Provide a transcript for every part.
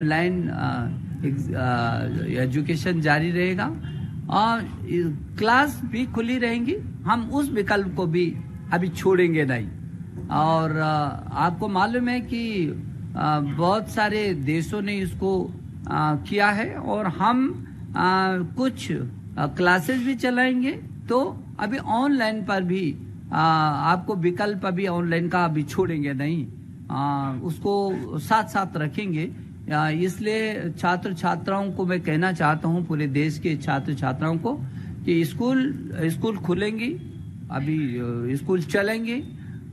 Online education जारी रहेगा और क्लास भी खुली रहेंगी। हम उस विकल्प को भी अभी छोड़ेंगे नहीं। और आपको मालूम है कि बहुत सारे देशों ने इसको किया है और हम कुछ क्लासेस भी चलाएंगे। तो अभी ऑनलाइन पर भी आपको विकल्प अभी ऑनलाइन का अभी छोड़ेंगे नहीं, उसको साथ साथ रखेंगे। इसलिए छात्र छात्राओं को मैं कहना चाहता हूं, पूरे देश के छात्र छात्राओं को, कि स्कूल खुलेंगी, अभी स्कूल चलेंगे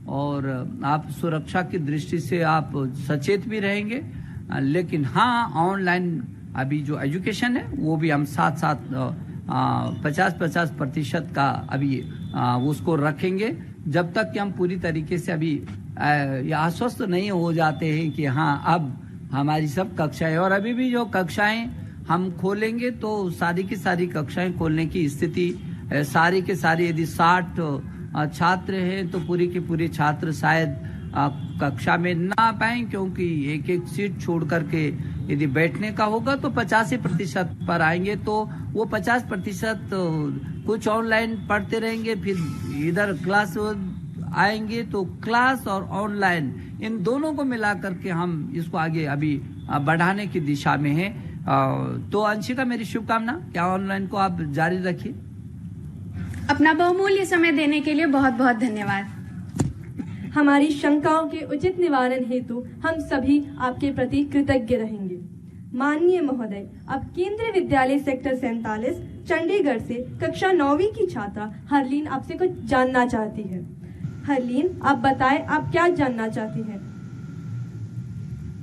और आप सुरक्षा की दृष्टि से आप सचेत भी रहेंगे। लेकिन हाँ, ऑनलाइन अभी जो एजुकेशन है वो भी हम साथ साथ 50% का अभी उसको रखेंगे, जब तक कि हम पूरी तरीके से अभी आश्वस्त नहीं हो जाते हैं कि हाँ अब हमारी सब कक्षाएं, और अभी भी जो कक्षाएं हम खोलेंगे तो सारी की सारी कक्षाएं खोलने की स्थिति, सारी के सारी यदि 60 छात्र हैं तो पूरी के पूरे छात्र शायद कक्षा में ना आ पाए, क्योंकि एक एक सीट छोड़ करके यदि बैठने का होगा तो 85% पर आएंगे। तो वो 50% कुछ ऑनलाइन पढ़ते रहेंगे, फिर इधर क्लास आएंगे। तो क्लास और ऑनलाइन इन दोनों को मिला करके हम इसको आगे अभी बढ़ाने की दिशा में है। तो अंशिका, मेरी शुभकामना, क्या ऑनलाइन को आप जारी रखिए। अपना बहुमूल्य समय देने के लिए बहुत बहुत धन्यवाद। हमारी शंकाओं के उचित निवारण हेतु हम सभी आपके प्रति कृतज्ञ रहेंगे। माननीय महोदय, अब केंद्रीय विद्यालय सेक्टर 47 चंडीगढ़ से कक्षा 9वीं की छात्रा हरलीन आपसे कुछ जानना चाहती है। हरलीन, आप बताएं, आप क्या जानना चाहती हैं?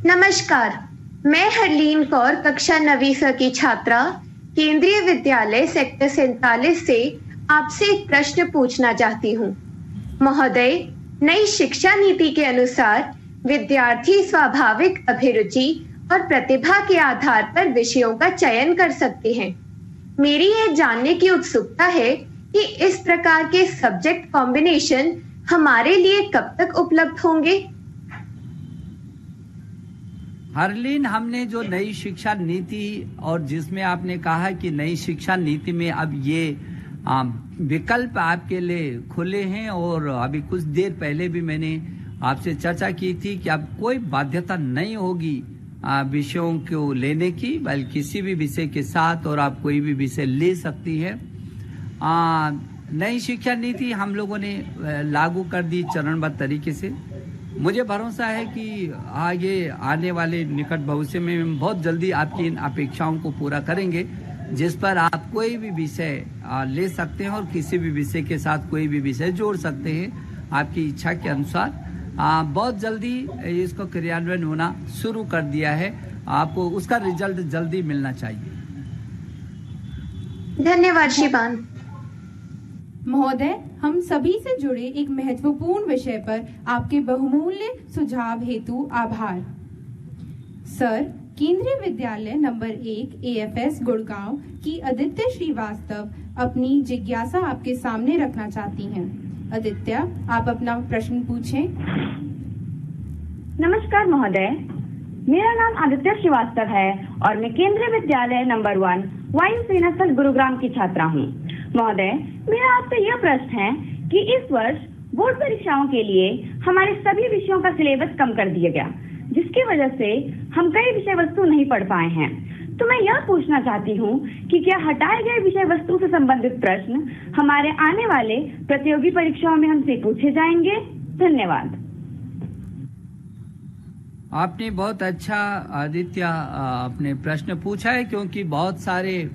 नमस्कार, मैं हरलीन कौर, कक्षा 9वीं स की छात्रा, केंद्रीय विद्यालय सेक्टर 47 से आपसे एक प्रश्न पूछना चाहती हूँ। महोदय, नई शिक्षा नीति के अनुसार विद्यार्थी स्वाभाविक अभिरुचि और प्रतिभा के आधार पर विषयों का चयन कर सकते हैं। मेरी यह जानने की उत्सुकता है कि इस प्रकार के सब्जेक्ट कॉम्बिनेशन हमारे लिए कब तक उपलब्ध होंगे? हरलीन, हमने जो नई शिक्षा नीति, और जिसमें आपने कहा कि नई शिक्षा नीति में अब ये विकल्प आपके लिए खुले हैं, और अभी कुछ देर पहले भी मैंने आपसे चर्चा की थी कि अब कोई बाध्यता नहीं होगी विषयों को लेने की, बल्कि किसी भी विषय के साथ और आप कोई भी विषय ले सकती है। नई शिक्षा नीति हम लोगों ने लागू कर दी चरणबद्ध तरीके से। मुझे भरोसा है कि आगे आने वाले निकट भविष्य में बहुत जल्दी आपकी इन अपेक्षाओं को पूरा करेंगे, जिस पर आप कोई भी विषय ले सकते हैं और किसी भी विषय के साथ कोई भी विषय जोड़ सकते हैं आपकी इच्छा के अनुसार। बहुत जल्दी इसको क्रियान्वयन होना शुरू कर दिया है, आपको उसका रिजल्ट जल्दी मिलना चाहिए। धन्यवाद शिवान। महोदय, हम सभी से जुड़े एक महत्वपूर्ण विषय पर आपके बहुमूल्य सुझाव हेतु आभार। सर, केंद्रीय विद्यालय नंबर 1 AFS गुड़गांव की आदित्य श्रीवास्तव अपनी जिज्ञासा आपके सामने रखना चाहती हैं। आदित्य, आप अपना प्रश्न पूछें। नमस्कार महोदय, मेरा नाम आदित्य श्रीवास्तव है और मैं केंद्रीय विद्यालय नंबर 1 वायु सेना स्थल गुरुग्राम की छात्रा हूँ। महोदय, मेरा आपसे यह प्रश्न है कि इस वर्ष बोर्ड परीक्षाओं के लिए हमारे सभी विषयों का सिलेबस कम कर दिया गया, जिसकी वजह से हम कई विषय वस्तु नहीं पढ़ पाए हैं। तो मैं यह पूछना चाहती हूँ कि क्या हटाए गए विषय वस्तु से संबंधित प्रश्न हमारे आने वाले प्रतियोगी परीक्षाओं में हमसे पूछे जाएंगे? धन्यवाद। आपने बहुत अच्छा आदित्य अपने प्रश्न पूछा है, क्योंकि बहुत सारे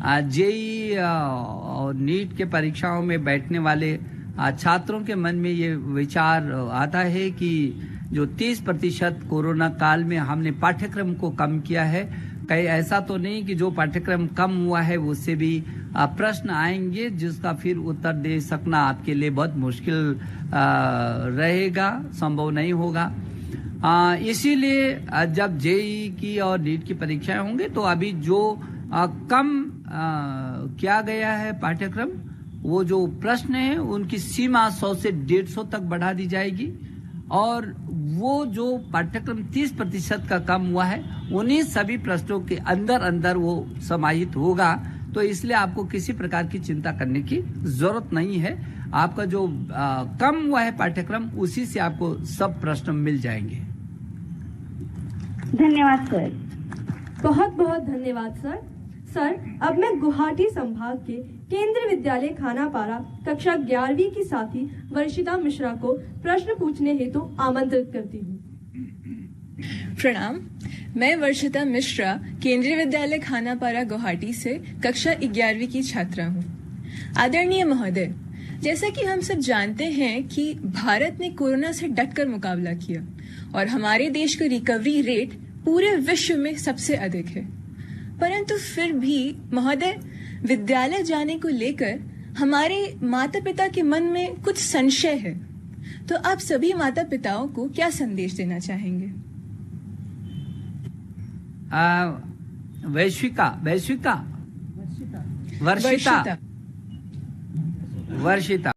जेई और नीट के परीक्षाओं में बैठने वाले छात्रों के मन में ये विचार आता है कि जो 30% कोरोना काल में हमने पाठ्यक्रम को कम किया है, कहीं ऐसा तो नहीं कि जो पाठ्यक्रम कम हुआ है उससे भी प्रश्न आएंगे जिसका फिर उत्तर दे सकना आपके लिए बहुत मुश्किल रहेगा, संभव नहीं होगा। इसीलिए जब जेई की और नीट की परीक्षाएं होंगे तो अभी जो कम किया गया है पाठ्यक्रम, वो जो प्रश्न है उनकी सीमा 100 से 150 तक बढ़ा दी जाएगी। और वो जो पाठ्यक्रम 30% का कम हुआ है उन्हीं सभी प्रश्नों के अंदर अंदर वो समाहित होगा। तो इसलिए आपको किसी प्रकार की चिंता करने की जरूरत नहीं है। आपका जो कम हुआ है पाठ्यक्रम उसी से आपको सब प्रश्न मिल जाएंगे। धन्यवाद सर। बहुत बहुत धन्यवाद सर। सर, अब मैं गुवाहाटी संभाग के केंद्रीय विद्यालय खानापारा कक्षा 11वीं की साथी वर्षिता मिश्रा को प्रश्न पूछने हेतु आमंत्रित करती हूँ। प्रणाम, मैं वर्षिता मिश्रा केंद्रीय विद्यालय खानापारा गुवाहाटी से कक्षा 11वीं की छात्रा हूँ। आदरणीय महोदय, जैसा कि हम सब जानते हैं कि भारत ने कोरोना से डटकर मुकाबला किया और हमारे देश का रिकवरी रेट पूरे विश्व में सबसे अधिक है। परंतु फिर भी महोदय, विद्यालय जाने को लेकर हमारे माता पिता के मन में कुछ संशय है। तो आप सभी माता पिताओं को क्या संदेश देना चाहेंगे? वर्षिता